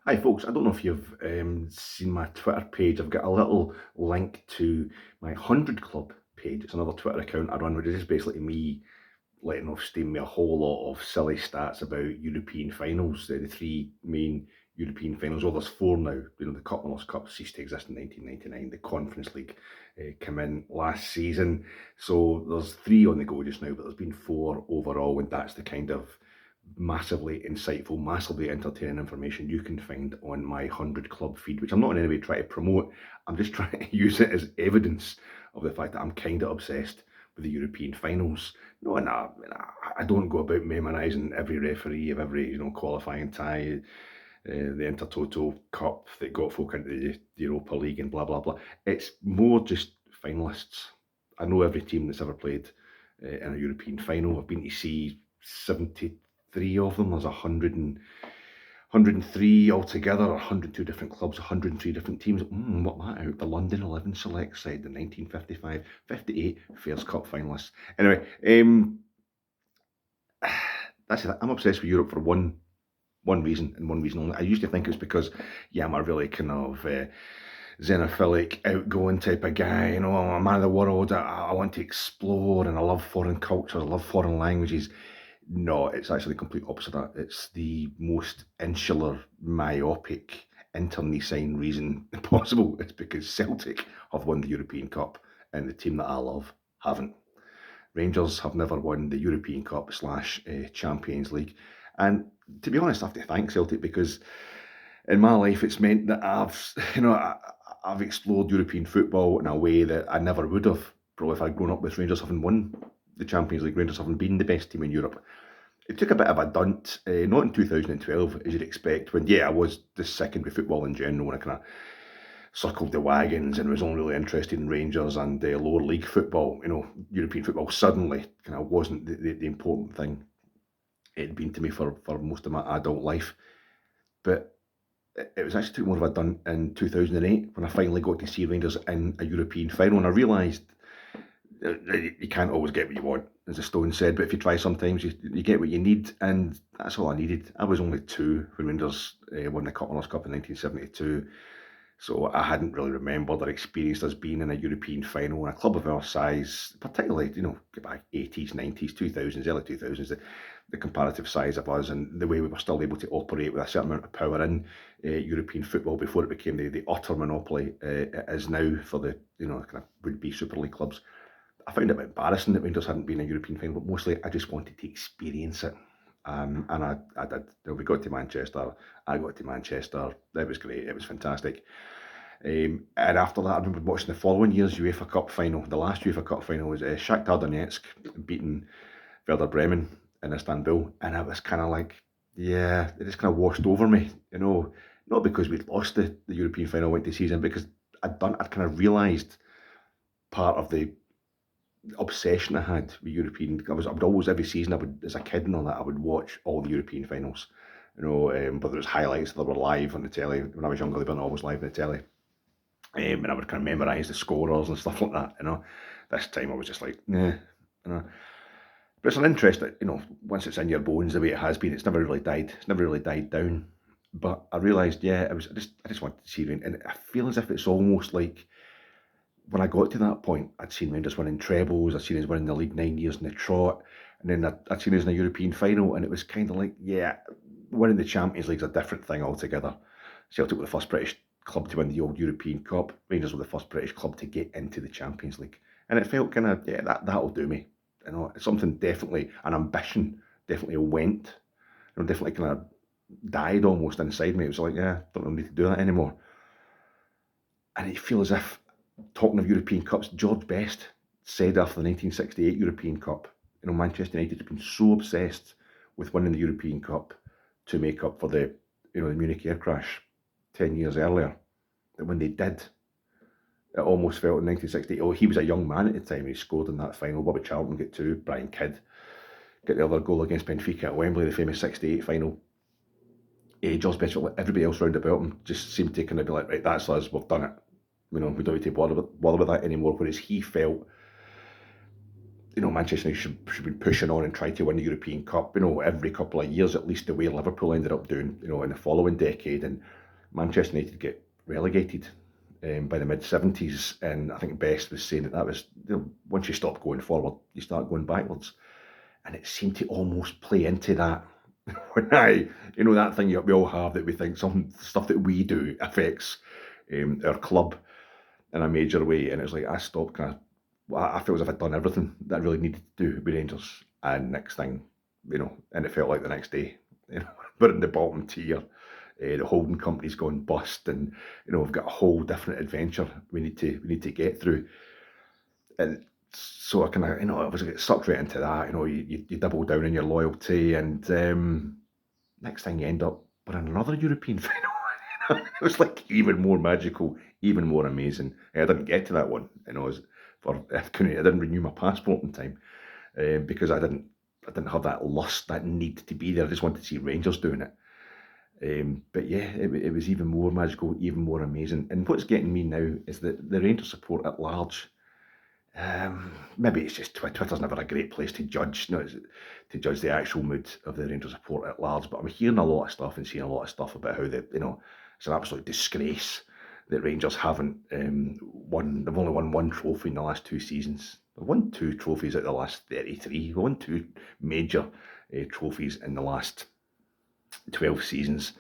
Hi folks, I don't know if you've seen my Twitter page. I've got a little link to my 100 Club page. It's another Twitter account I run, which is just basically me letting off steam me a whole lot of silly stats about European finals, the three main European finals. Well, there's four now. The Commonwealth Cup ceased to exist in 1999. The Conference League came in last season. So there's three on the go just now, but there's been four overall, and that's the kind of massively insightful, massively entertaining information you can find on my 100 Club feed, which I'm not in any way trying to promote. I'm just trying to use it as evidence of the fact that I'm kind of obsessed with the European finals. No, and I don't go about memorising every referee of every qualifying tie, the Intertoto Cup that got folk into the Europa League and blah blah blah. It's more just finalists. I know every team that's ever played in a European final. I've been to see 73 of them. There's 103 altogether, 102 different clubs, 103 different teams. What that out. The London 11 select side, the 1955, 58 Fairs Cup finalists. Anyway, that's it. I'm obsessed with Europe for one reason and one reason only. I used to think it's because, yeah, I'm a really kind of xenophilic, outgoing type of guy. I'm a man of the world. I want to explore, and I love foreign cultures. I love foreign languages. No, it's actually the complete opposite of that. It's the most insular, myopic, internecine reason possible. It's because Celtic have won the European Cup, and the team that I love haven't. Rangers have never won the European Cup slash Champions League. And to be honest, I have to thank Celtic because in my life it's meant that I've explored European football in a way that I never would have. Probably if I'd grown up with Rangers having won the Champions League, Rangers having been the best team in Europe. It took a bit of a dunt, not in 2012, as you'd expect, when, yeah, I was just sickened with football in general, when I kind of circled the wagons and was only really interested in Rangers and lower league football. European football suddenly kind of wasn't the important thing it had been to me for most of my adult life. But it was actually took more of a done in 2008 when I finally got to see Rangers in a European final, and I realised you can't always get what you want, as the Stone said, but if you try sometimes, you get what you need, and that's all I needed. I was only two when Rangers won the Commonwealth Cup in 1972, so I hadn't really remembered or experienced us being in a European final in a club of our size, particularly, get back 80s, 90s, 2000s, early 2000s, the comparative size of us and the way we were still able to operate with a certain amount of power in European football before it became the utter monopoly it is now for the kind of would-be Super League clubs. I found it a bit embarrassing that Rangers hadn't been in a European final, but mostly I just wanted to experience it. And I did. We got to Manchester. I got to Manchester. It was great. It was fantastic. And after that, I remember watching the following year's UEFA Cup final. The last UEFA Cup final was Shakhtar Donetsk beating Werder Bremen in Istanbul, and it was kind of like, yeah, it just kind of washed over me. Not because we'd lost the European final, went to season, because I'd kind of realised part of the obsession I had with European. I would always, every season, as a kid and all that, I would watch all the European finals. Whether it was highlights that were live on the telly. When I was younger, they weren't always live on the telly. And I would kind of memorise the scorers and stuff like that. This time I was just like, nah. But it's an interest that once it's in your bones the way it has been, it's never really died. It's never really died down. But I realised, yeah, I just wanted to see it, and I feel as if it's almost like when I got to that point, I'd seen Rangers winning trebles, I'd seen us winning the league 9 years in the trot, and then I'd seen us in a European final, and it was kind of like, yeah, winning the Champions League's a different thing altogether. Celtic were the first British club to win the old European Cup. Rangers were the first British club to get into the Champions League, and it felt kind of, yeah, that'll do me. Something definitely, an ambition definitely went, definitely kind of died almost inside me. It was like, yeah, don't really need to do that anymore. And it feels as if, talking of European Cups, George Best said after the 1968 European Cup, Manchester United had been so obsessed with winning the European Cup to make up for the Munich air crash 10 years earlier, that when they did, it almost felt in 1968, he was a young man at the time, he scored in that final. Bobby Charlton get two, Brian Kidd get the other goal against Benfica at Wembley, the famous 68 final. George Best, everybody else round about him just seemed to kind of be like, right, that's us, we've done it. We don't need to bother with that anymore. Whereas he felt Manchester United should be pushing on and try to win the European Cup, every couple of years, at least the way Liverpool ended up doing, in the following decade. And Manchester United get relegated by the mid-70s. And I think Best was saying that was, once you stop going forward, you start going backwards. And it seemed to almost play into that. When that thing we all have, that we think some stuff that we do affects our club in a major way. And it's like, I stopped I feel as if I'd done everything that I really needed to do with Rangers. And next thing, and it felt like the next day, we're in the bottom tier. The holding company's gone bust, and we've got a whole different adventure we need to get through. And so I kind of, I was get sucked right into that. You double down on your loyalty, and next thing you end up with another European final. It was like even more magical, even more amazing. I didn't get to that one, I didn't renew my passport in time because I didn't have that lust, that need to be there. I just wanted to see Rangers doing it. But yeah, it was even more magical, even more amazing. And what's getting me now is that the Rangers support at large. Maybe it's just Twitter's never a great place to judge, to judge the actual mood of the Rangers support at large. But I'm hearing a lot of stuff and seeing a lot of stuff about how it's an absolute disgrace that Rangers haven't won. They've only won one trophy in the last 2 seasons. They've won 2 trophies out of the last 33. They've won 2 major trophies in the last 12 seasons.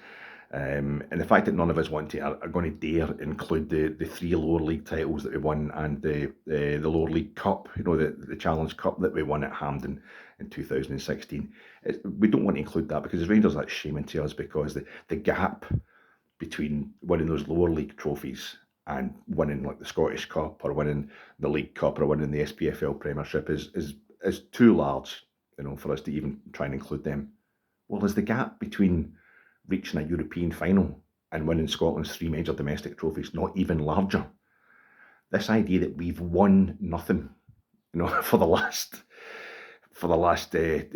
And the fact that none of us are going to dare include the 3 lower league titles that we won and the lower league cup, the Challenge Cup that we won at Hampden in 2016. We don't want to include that because as Rangers, that's shaming to us, because the gap between winning those lower league trophies and winning like the Scottish Cup or winning the League Cup or winning the SPFL Premiership is too large, for us to even try and include them. Well, is the gap between reaching a European final and winning Scotland's 3 major domestic trophies not even larger? This idea that we've won nothing, for the last 3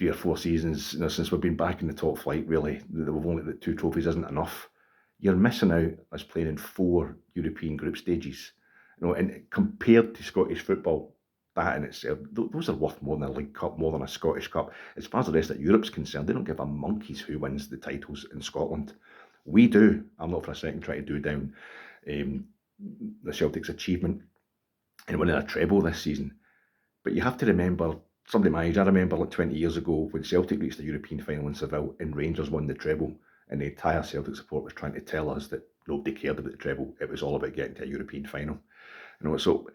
or 4 seasons, since we've been back in the top flight, really, that we've only got 2 trophies isn't enough. You're missing out as playing in 4 European group stages, and compared to Scottish football, that in itself, those are worth more than a League Cup, more than a Scottish Cup. As far as the rest of Europe's concerned, they don't give a monkeys who wins the titles in Scotland. We do. I'm not for a second trying to do down the Celtic's achievement in winning a treble this season. But you have to remember, somebody my age, I remember like 20 years ago when Celtic reached the European final in Seville and Rangers won the treble, and the entire Celtic support was trying to tell us that nobody cared about the treble. It was all about getting to a European final. So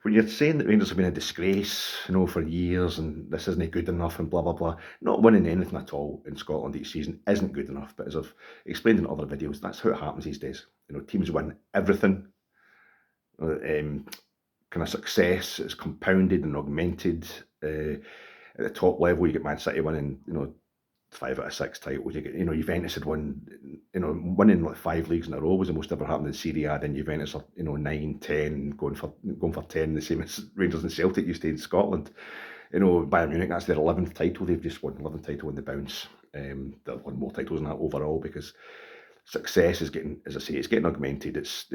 when you're saying that Rangers have been a disgrace, for years, and this isn't good enough, and blah blah blah, not winning anything at all in Scotland each season isn't good enough. But as I've explained in other videos, that's how it happens these days. Teams win everything. Kind of success is compounded and augmented. At the top level, you get Man City winning, 5 out of 6 titles. You get, Juventus had won, winning like 5 leagues in a row was the most ever happened in Serie A. Then Juventus are, 9, 10, going for 10, the same as Rangers and Celtic used to in Scotland. Bayern Munich, that's their 11th title. They've just won 11th title in the bounce. They've won more titles than that overall because success is getting, as I say, it's getting augmented. It's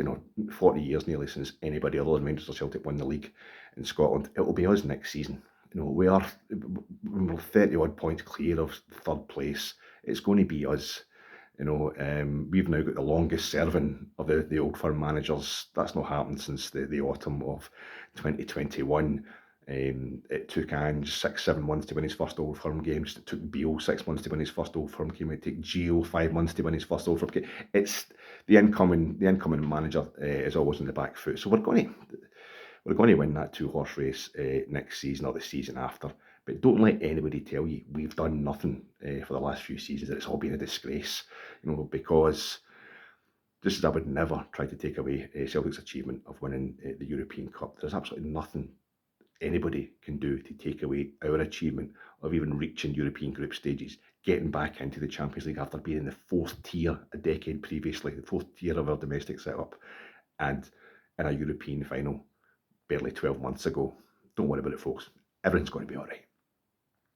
40 years nearly since anybody other than Rangers or Celtic won the league in Scotland. It will be us next season. We're 30 odd points clear of 3rd place. It's going to be us. We've now got the longest serving of the old firm managers. That's not happened since the autumn of 2021. It took Ange 6-7 months to win his first Old Firm games. It took Beale 6 months to win his first Old Firm game. It took Gio 5 months to win his first Old Firm game. It's the incoming manager is always in the back foot. So we're going to win that 2-horse race next season or the season after. But don't let anybody tell you we've done nothing for the last few seasons, that it's all been a disgrace. Because just as I would never try to take away Celtic's achievement of winning the European Cup, there's absolutely nothing anybody can do to take away our achievement of even reaching European group stages, getting back into the Champions League after being in the 4th tier a decade previously, the 4th tier of our domestic setup, and in a European final barely 12 months ago. Don't worry about it, folks. Everything's going to be all right.